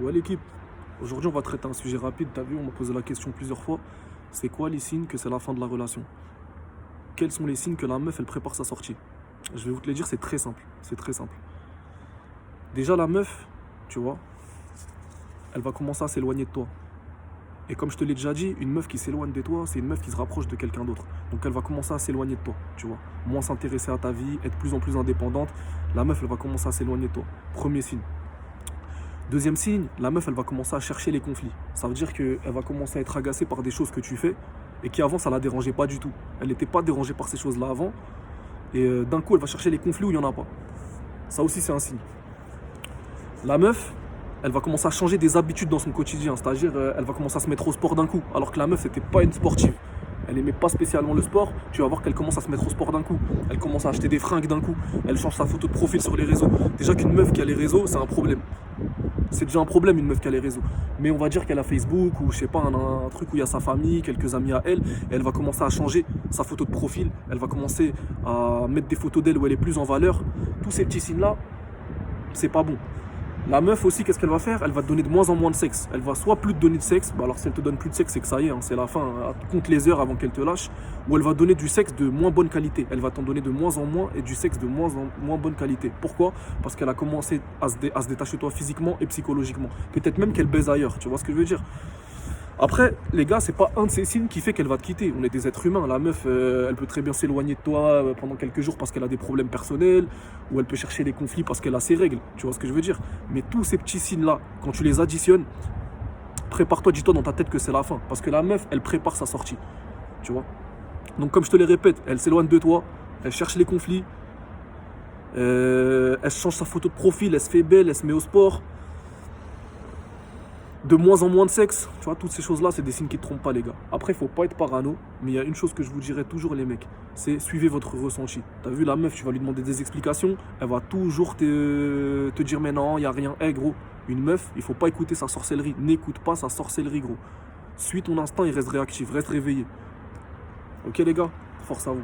Ouais l'équipe, aujourd'hui on va traiter un sujet rapide, t'as vu, on m'a posé la question plusieurs fois. C'est quoi les signes que c'est la fin de la relation? Quels sont les signes que la meuf elle prépare sa sortie? Je vais vous te les dire, c'est très simple, c'est très simple. Déjà la meuf, tu vois, elle va commencer à s'éloigner de toi. Et comme je te l'ai déjà dit, une meuf qui s'éloigne de toi, c'est une meuf qui se rapproche de quelqu'un d'autre. Donc elle va commencer à s'éloigner de toi, tu vois. Moins s'intéresser à ta vie, être de plus en plus indépendante. La meuf, elle va commencer à s'éloigner de toi. Premier signe. Deuxième signe, la meuf, elle va commencer à chercher les conflits. Ça veut dire qu'elle va commencer à être agacée par des choses que tu fais et qui avant, ça la dérangeait pas du tout. Elle n'était pas dérangée par ces choses-là avant. Et d'un coup, elle va chercher les conflits où il n'y en a pas. Ça aussi, c'est un signe. La meuf, elle va commencer à changer des habitudes dans son quotidien. C'est-à-dire, elle va commencer à se mettre au sport d'un coup. Alors que la meuf, c'était pas une sportive. Elle n'aimait pas spécialement le sport. Tu vas voir qu'elle commence à se mettre au sport d'un coup. Elle commence à acheter des fringues d'un coup. Elle change sa photo de profil sur les réseaux. Déjà qu'une meuf qui a les réseaux, c'est un problème. C'est déjà un problème une meuf qui a les réseaux. Mais on va dire qu'elle a Facebook ou je sais pas, un truc où il y a sa famille, quelques amis à elle. Et elle va commencer à changer sa photo de profil. Elle va commencer à mettre des photos d'elle où elle est plus en valeur. Tous ces petits signes-là, c'est pas bon. La meuf aussi, qu'est-ce qu'elle va faire? Elle va te donner de moins en moins de sexe. Elle va soit plus te donner de sexe, bah alors si elle te donne plus de sexe, c'est que ça y est, hein, c'est la fin, hein, compte les heures avant qu'elle te lâche. Ou elle va donner du sexe de moins bonne qualité. Elle va t'en donner de moins en moins et du sexe de moins en moins bonne qualité. Pourquoi? Parce qu'elle a commencé à se détacher de toi physiquement et psychologiquement. Peut-être même qu'elle baise ailleurs, tu vois ce que je veux dire? Après, les gars, c'est pas un de ces signes qui fait qu'elle va te quitter. On est des êtres humains. La meuf, elle peut très bien s'éloigner de toi pendant quelques jours parce qu'elle a des problèmes personnels, ou elle peut chercher des conflits parce qu'elle a ses règles. Tu vois ce que je veux dire? Mais tous ces petits signes-là, quand tu les additionnes, prépare-toi, dis-toi dans ta tête que c'est la fin. Parce que la meuf, elle prépare sa sortie. Tu vois? Donc, comme je te les répète, elle s'éloigne de toi, elle cherche les conflits, elle change sa photo de profil, elle se fait belle, elle se met au sport. De moins en moins de sexe, tu vois, toutes ces choses-là, c'est des signes qui ne te trompent pas, les gars. Après, il faut pas être parano, mais il y a une chose que je vous dirais toujours, les mecs, c'est suivez votre ressenti. T'as vu la meuf, tu vas lui demander des explications, elle va toujours te dire, mais non, il n'y a rien. Eh, gros, une meuf, il faut pas écouter sa sorcellerie. N'écoute pas sa sorcellerie, gros. Suis ton instinct et reste réactif, reste réveillé. Ok, les gars, force à vous.